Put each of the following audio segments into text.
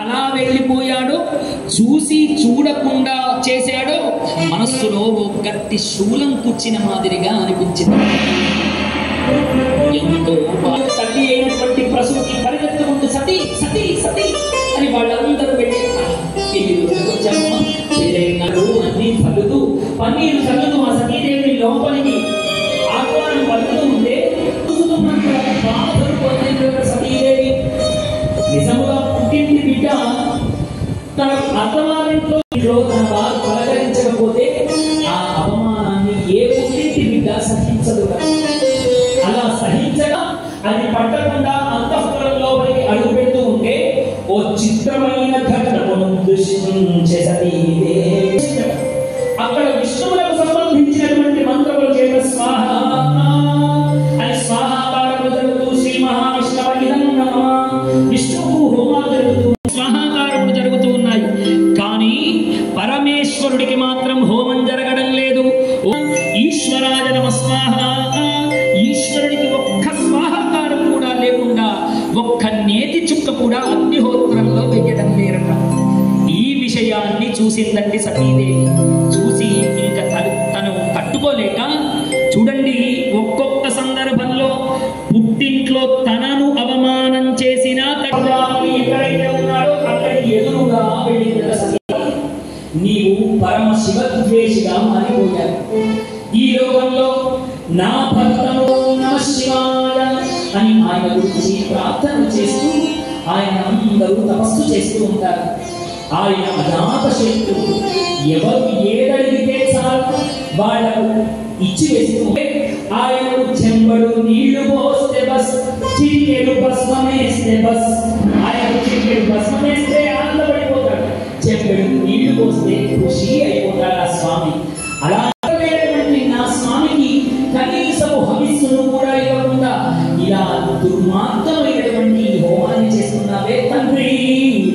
అలా వెళ్ళిపోయాడు. చూసి చూడకుండా చేశాడు. మనస్సులో ఓ గట్టి శూలం కూర్చిన మాదిరిగా అనిపించింది. ఎంతో తల్లి అయినటువంటి ప్రసూతి పరిగెత్తుకుంటూ సతీ సతీ సతీ అని వాళ్ళందరూ వెళ్ళి అన్ని చల్లుతూ పన్నీరు చల్లుతూ ఆ సతీదేవిని లోపలికి ఆహ్వానం పలుకుతూ ఉంటే సతీదేవి నిజముగా పుట్టింటి బిడ్డ తన అత్తవారింట్లో తన వారు పలకరించకపోతే ఆ అవమానాన్ని ఏ పుట్టింటి బిడ్డ సహించదు. అలా సహించగా అది పట్టకుండా అంతఃపురం లోపలికి అడుగు పెడుతూ ఉంటే ఓ చిత్రమైన ఘటనను దృశ్యించే సతీదేవి అక్కడ విష్ణువులకు సంబంధించినటువంటి మంత్రములు చేత స్వాహ అని స్వాహాకారములు జరుగుతూ శ్రీ మహావిష్ణువు నమః విష్ణువు హోమాలు జరుగుతూ స్వాహాకారములు జరుగుతూ ఉన్నాయి. కానీ పరమేశ్వరుడికి మాత్రం హోమం జరగడం లేదు. ఈశ్వరాయ నమః స్వాహ, ఈశ్వరుడికి ఒక్క స్వాహాకారం కూడా లేకుండా ఒక్క నేతి చుక్క కూడా అగ్నిహోత్రంలో వెయ్యడం లేరట. ఈ విషయాన్ని చూసిందండి సతీదేవి. చూసి ఇంకా తను తట్టుకోలేక చూడండి, ఒక్కొక్క సందర్భంలో పుట్టింట్లో తనను అవమానం చేసినా ఎక్కడైతే ఉన్నాడో అక్కడికి ఎదురుగా వెళ్ళిన సతీదేవి నీవు పరమ శివద్వేషిగా మారిపోయావు. ఈ లోకంలో నా భక్తను నమః శివాయ అని ఆయన గురించి ప్రార్థన చేస్తూ ఆయన అందరూ తపస్సు చేస్తూ ఉంటారు. ఆయన అజాత శక్తులు ఎవరు ఏదడిగితే చాలు వాళ్ళకు ఇచ్చి వేస్తూ ఆయనకు చెంబడు నీళ్లు పోస్తే బస్, చిటికెడు భస్మమేస్తే బస్. ఆయనకు చిటికెడు భస్మమేస్తే ఆనందపడిపోతాడు, చెంబడు నీళ్లు పోస్తే ఖుషి అయిపోతాడు ఆ స్వామి. అలా నా స్వామికి కనీసం హవిస్సును కూడా ఇవ్వకుండా ఇలా దుర్మార్గమైనటువంటి హోమాన్ని చేస్తున్నావే తండ్రి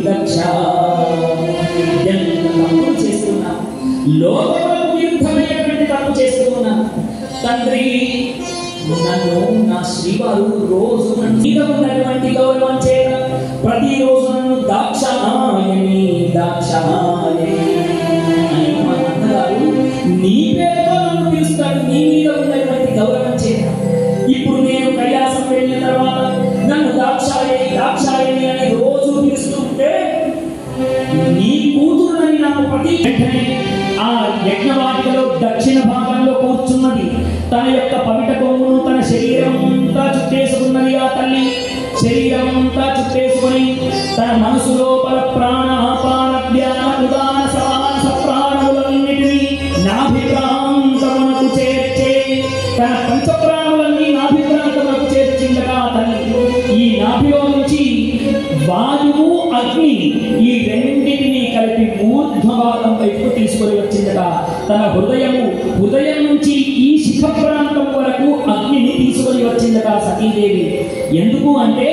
దక్ష, తప్పులు చేస్తున్నా, లోకములకు విరుద్ధమైనటువంటి తప్పు చేస్తూ ఉన్నా తండ్రి. నన్ను నా శ్రీవారు రోజు ఉన్నటువంటి గౌరవం చేత ప్రతిరోజు నన్ను దాక్షాయని దాక్షాయని అని మా అన్నగారు నీ పేరుతో నన్ను పిలుస్తాడు, నీ మీద ఉన్నటువంటి గౌరవం చేత. ఇప్పుడు నేను కైలాసం వెళ్ళిన తర్వాత నన్ను దాక్షాయని దాక్షాయని అని రోజు పిలుస్తుంటే నీ కూతురుని నాకు ప్రతి వెంటనే ఆ యజ్ఞవాటికలో దక్షిణ భాగంలో కూర్చున్నది. తన యొక్క పవిట కొమ్మును తన శరీరం అంతా చుట్టేసుకున్నది. ఆ తల్లి శరీరం అంతా చుట్టేసుకుని తన మనసు లోపల ప్రాణ అపాన ధ్యాన ఉదాన సమాన సప్రాణములన్నిటినీ నాభిప్రాంతమునకు చేర్చే తన పంచప్రాణులన్నీ నాభిప్రాంతమునకు చేర్చిందగా తల్లి. ఈ నాభిలో నుంచి వాయువు అగ్ని ఈ రెండింటినీ కలిపి ఊర్ధ్వభాగం వైపు తీసుకొని వచ్చిందగా. తన హృదయం నుంచి ఈ శిఖ ప్రాంతం వరకు అగ్నిని తీసుకొని వచ్చిందగా సతీదేవి. ఎందుకు అంటే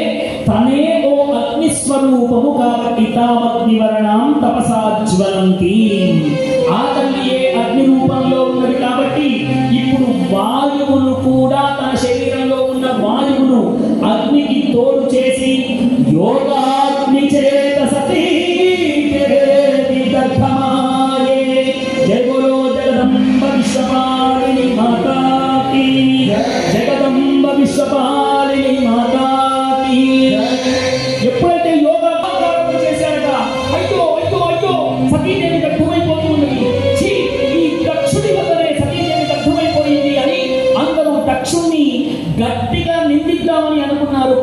తనే ఓ అగ్ని స్వరూపము కాబట్టి తామగ్నివర్ణాం తపసాజ్వలంతి. ఆ తల్లియే అగ్ని రూపంలో ఉన్నది కాబట్టి ఇప్పుడు వాయువును కూడా తన శరీరంలో ఉన్న వాయువును అగ్నికి తోడు చేసి యోగాగ్ని చేత సతీ దగ్ధమాయే. జయ బోలో జగదంబ విశ్వపాలిని మాతాకి, జగదంబ విశ్వపాలిని మాతాకి. ఎప్పుడైతే యోగా చేశారట అయ్యో అయ్యో అయ్యో సతీదేవి దగ్ధమైపోతూ ఉన్నది. ఈ దక్షుడి వల్లనే సతీదేవి దగ్ధమైపోయింది అని అందరూ దక్షుణ్ణి గట్టిగా నిందిద్దామని అనుకున్నారు.